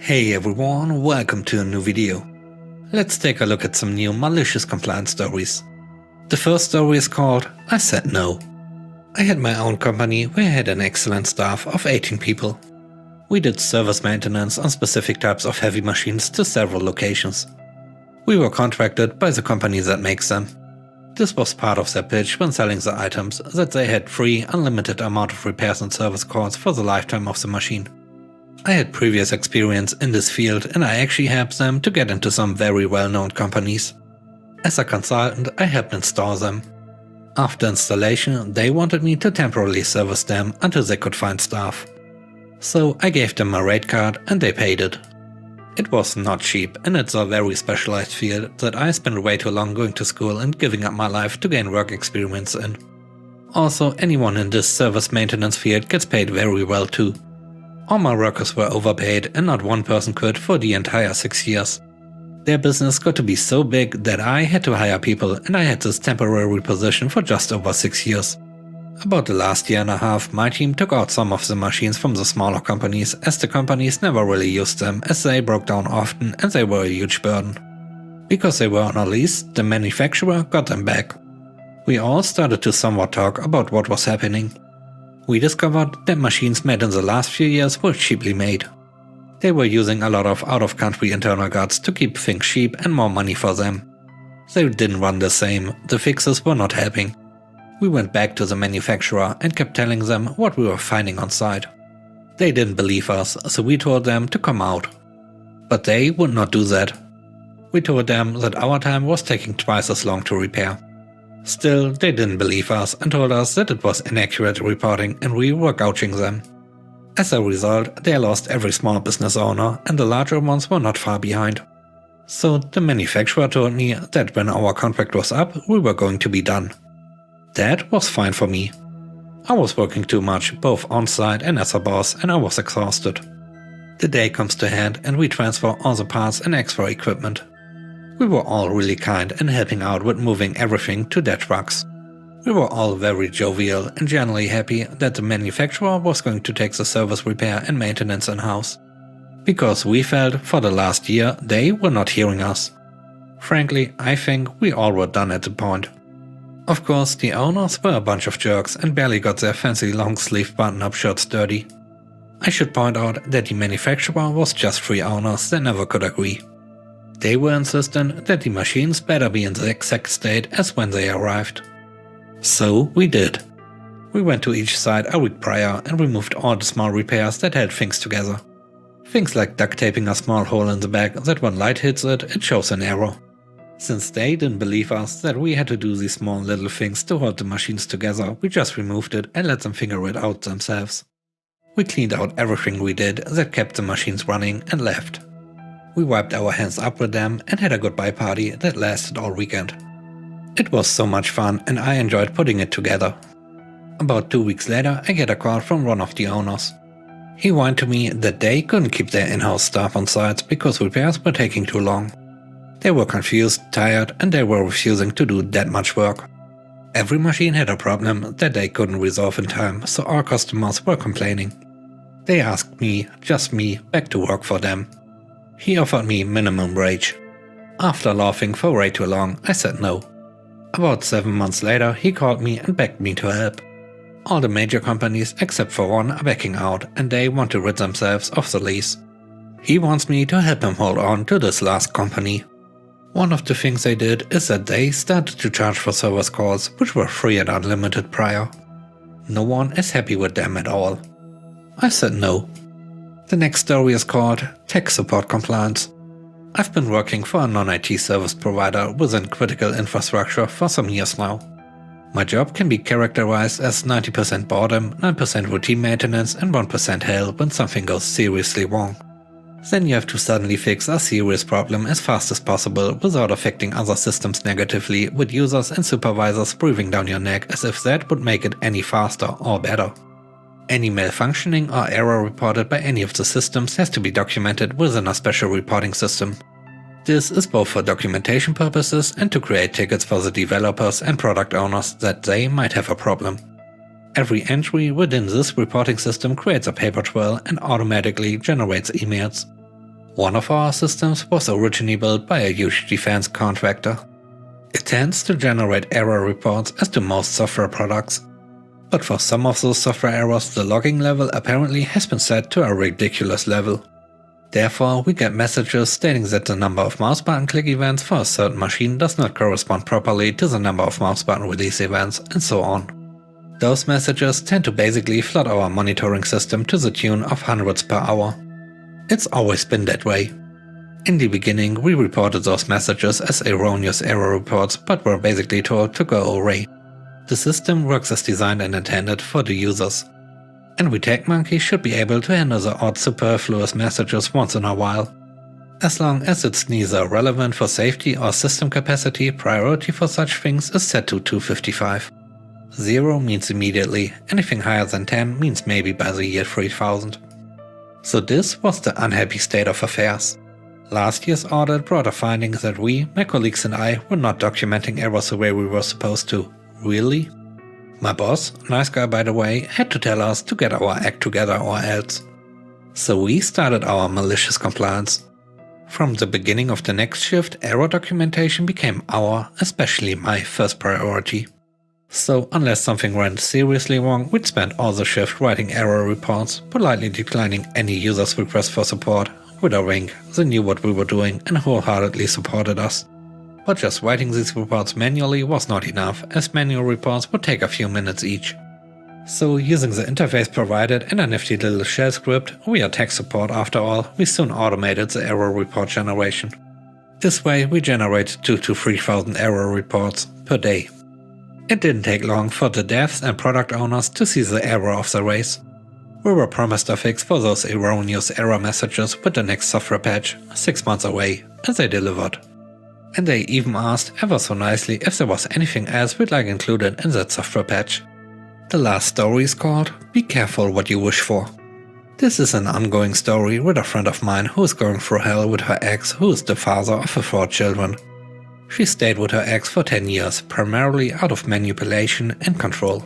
Hey everyone, welcome to a new video. Let's take a look at some new malicious compliance stories. The first story is called I Said No. I had my own company where I had an excellent staff of 18 people. We did service maintenance on specific types of heavy machines to several locations. We were contracted by the company that makes them. This was part of their pitch when selling the items, that they had free, unlimited amount of repairs and service calls for the lifetime of the machine. I had previous experience in this field and I actually helped them to get into some very well-known companies. As a consultant, I helped install them. After installation, they wanted me to temporarily service them until they could find staff. So I gave them a rate card and they paid it. It was not cheap and it's a very specialized field that I spent way too long going to school and giving up my life to gain work experience in. Also, anyone in this service maintenance field gets paid very well too. All my workers were overpaid and not one person could for the entire 6 years. Their business got to be so big that I had to hire people and I had this temporary position for just over 6 years. About the last year and a half, my team took out some of the machines from the smaller companies as the companies never really used them as they broke down often and they were a huge burden. Because they were on a lease, the manufacturer got them back. We all started to somewhat talk about what was happening. We discovered that machines made in the last few years were cheaply made. They were using a lot of out-of-country internal guards to keep things cheap and more money for them. They didn't run the same, the fixes were not helping. We went back to the manufacturer and kept telling them what we were finding on site. They didn't believe us, so we told them to come out. But they would not do that. We told them that our time was taking twice as long to repair. Still, they didn't believe us and told us that it was inaccurate reporting and we were gouging them. As a result, they lost every small business owner and the larger ones were not far behind. So the manufacturer told me that when our contract was up, we were going to be done. That was fine for me. I was working too much, both on-site and as a boss, and I was exhausted. The day comes to hand and we transfer all the parts and extra equipment. We were all really kind and helping out with moving everything to their trucks. We were all very jovial and generally happy that the manufacturer was going to take the service repair and maintenance in-house. Because we felt for the last year they were not hearing us. Frankly, I think we all were done at the point. Of course, the owners were a bunch of jerks and barely got their fancy long-sleeve button-up shirts dirty. I should point out that the manufacturer was just 3 owners that never could agree. They were insistent that the machines better be in the exact state as when they arrived. So we did. We went to each site a week prior and removed all the small repairs that held things together. Things like duct taping a small hole in the back that when light hits it, it shows an error. Since they didn't believe us that we had to do these small little things to hold the machines together, we just removed it and let them figure it out themselves. We cleaned out everything we did that kept the machines running and left. We wiped our hands up with them and had a goodbye party that lasted all weekend. It was so much fun and I enjoyed putting it together. About 2 weeks later I get a call from one of the owners. He whined to me that they couldn't keep their in-house staff on site because repairs were taking too long. They were confused, tired and they were refusing to do that much work. Every machine had a problem that they couldn't resolve in time, so our customers were complaining. They asked me, just me, back to work for them. He offered me minimum wage. After laughing for way too long, I said no. About 7 months later, he called me and begged me to help. All the major companies except for one are backing out and they want to rid themselves of the lease. He wants me to help him hold on to this last company. One of the things they did is that they started to charge for service calls, which were free and unlimited prior. No one is happy with them at all. I said no. The next story is called Tech Support Compliance. I've been working for a non-IT service provider within critical infrastructure for some years now. My job can be characterized as 90% boredom, 9% routine maintenance and 1% hell when something goes seriously wrong. Then you have to suddenly fix a serious problem as fast as possible without affecting other systems negatively, with users and supervisors breathing down your neck as if that would make it any faster or better. Any malfunctioning or error reported by any of the systems has to be documented within a special reporting system. This is both for documentation purposes and to create tickets for the developers and product owners that they might have a problem. Every entry within this reporting system creates a paper trail and automatically generates emails. One of our systems was originally built by a huge defense contractor. It tends to generate error reports as do most software products. But for some of those software errors, the logging level apparently has been set to a ridiculous level. Therefore, we get messages stating that the number of mouse button click events for a certain machine does not correspond properly to the number of mouse button release events, and so on. Those messages tend to basically flood our monitoring system to the tune of hundreds per hour. It's always been that way. In the beginning, we reported those messages as erroneous error reports, but were basically told to go away. The system works as designed and intended for the users. And we tech monkeys should be able to handle the odd superfluous messages once in a while. As long as it's neither relevant for safety or system capacity, priority for such things is set to 255. 0 means immediately, anything higher than 10 means maybe by the year 3000. So this was the unhappy state of affairs. Last year's audit brought a finding that we, my colleagues and I, were not documenting errors the way we were supposed to. Really? My boss, nice guy by the way, had to tell us to get our act together or else. So we started our malicious compliance. From the beginning of the next shift, error documentation became our, especially my, first priority. So unless something went seriously wrong, we'd spend all the shift writing error reports, politely declining any user's request for support. With a wink, they knew what we were doing and wholeheartedly supported us. But just writing these reports manually was not enough, as manual reports would take a few minutes each. So using the interface provided and a nifty little shell script, we are tech support after all, we soon automated the error report generation. This way we generate 2,000 to 3,000 error reports per day. It didn't take long for the devs and product owners to see the error of the race. We were promised a fix for those erroneous error messages with the next software patch, 6 months away, and they delivered. And they even asked ever so nicely if there was anything else we'd like included in that software patch. The last story is called Be Careful What You Wish For. This is an ongoing story with a friend of mine who is going through hell with her ex, who is the father of her 4 children. She stayed with her ex for 10 years, primarily out of manipulation and control.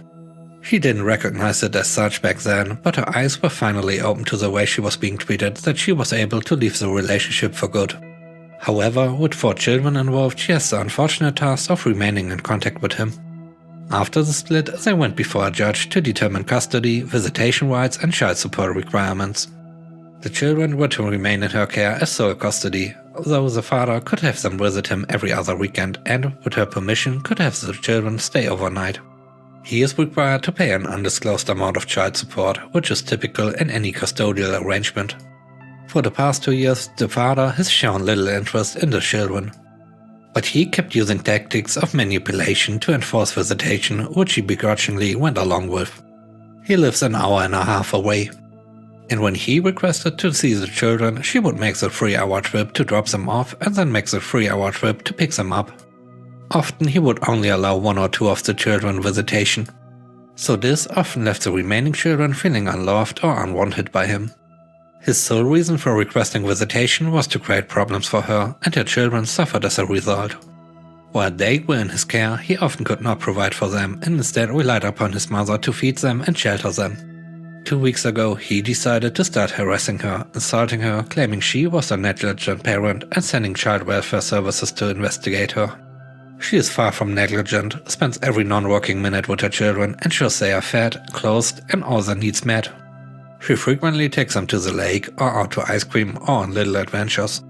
She didn't recognize it as such back then, but her eyes were finally open to the way she was being treated that she was able to leave the relationship for good. However, with 4 children involved, she has the unfortunate task of remaining in contact with him. After the split, they went before a judge to determine custody, visitation rights and child support requirements. The children were to remain in her care as sole custody, though the father could have them visit him every other weekend and, with her permission, could have the children stay overnight. He is required to pay an undisclosed amount of child support, which is typical in any custodial arrangement. For the past 2 years, the father has shown little interest in the children. But he kept using tactics of manipulation to enforce visitation, which he begrudgingly went along with. He lives an hour and a half away. And when he requested to see the children, she would make the 3-hour trip to drop them off and then make the 3-hour trip to pick them up. Often he would only allow 1 or 2 of the children visitation. So this often left the remaining children feeling unloved or unwanted by him. His sole reason for requesting visitation was to create problems for her, and her children suffered as a result. While they were in his care, he often could not provide for them and instead relied upon his mother to feed them and shelter them. 2 weeks ago, he decided to start harassing her, insulting her, claiming she was a negligent parent and sending child welfare services to investigate her. She is far from negligent, spends every non-working minute with her children, ensures they are fed, clothed and all their needs met. She frequently takes them to the lake or out to ice cream or on little adventures.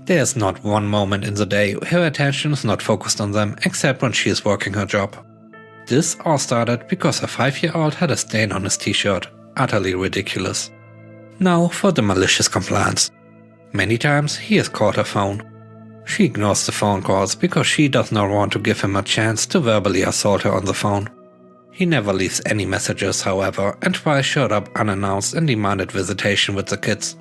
There is not one moment in the day her attention is not focused on them except when she is working her job. This all started because a 5-year-old had a stain on his t-shirt, utterly ridiculous. Now for the malicious compliance. Many times he has called her phone. She ignores the phone calls because she does not want to give him a chance to verbally assault her on the phone. He never leaves any messages, however, and twice showed up unannounced and demanded visitation with the kids.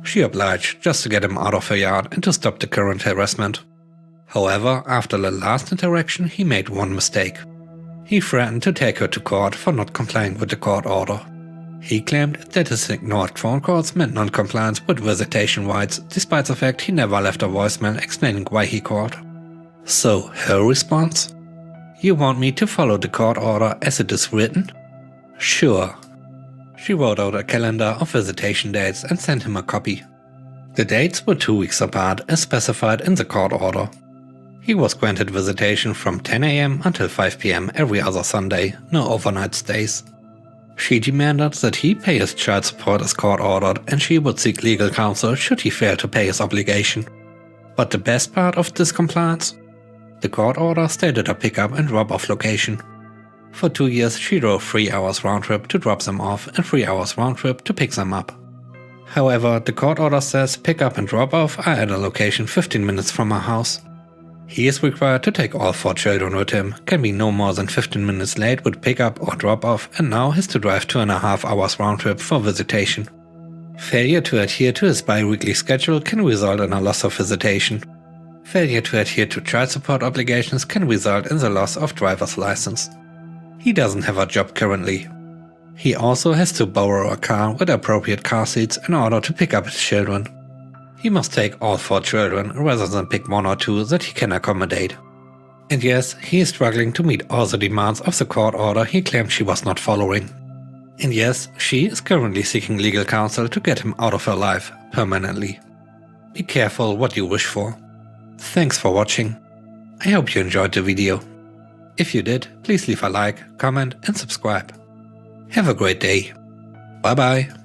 She obliged just to get him out of her yard and to stop the current harassment. However, after the last interaction, he made one mistake. He threatened to take her to court for not complying with the court order. He claimed that his ignored phone calls meant non-compliance with visitation rights, despite the fact he never left a voicemail explaining why he called. So, her response? You want me to follow the court order as it is written? Sure. She wrote out a calendar of visitation dates and sent him a copy. The dates were 2 weeks apart as specified in the court order. He was granted visitation from 10 AM until 5 PM every other Sunday, no overnight stays. She demanded that he pay his child support as court ordered, and she would seek legal counsel should he fail to pay his obligation. But the best part of this compliance? The court order stated a pickup and drop-off location. For 2 years she drove 3 hours round trip to drop them off and 3 hours round trip to pick them up. However, the court order says pick-up and drop-off are at a location 15 minutes from her house. He is required to take all 4 children with him, can be no more than 15 minutes late with pick-up or drop-off, and now has to drive 2.5 hours round trip for visitation. Failure to adhere to his bi-weekly schedule can result in a loss of visitation. Failure to adhere to child support obligations can result in the loss of driver's license. He doesn't have a job currently. He also has to borrow a car with appropriate car seats in order to pick up his children. He must take all 4 children rather than pick 1 or 2 that he can accommodate. And yes, he is struggling to meet all the demands of the court order he claimed she was not following. And yes, she is currently seeking legal counsel to get him out of her life permanently. Be careful what you wish for. Thanks for watching. I hope you enjoyed the video. If you did, please leave a like, comment and subscribe. Have a great day. Bye bye.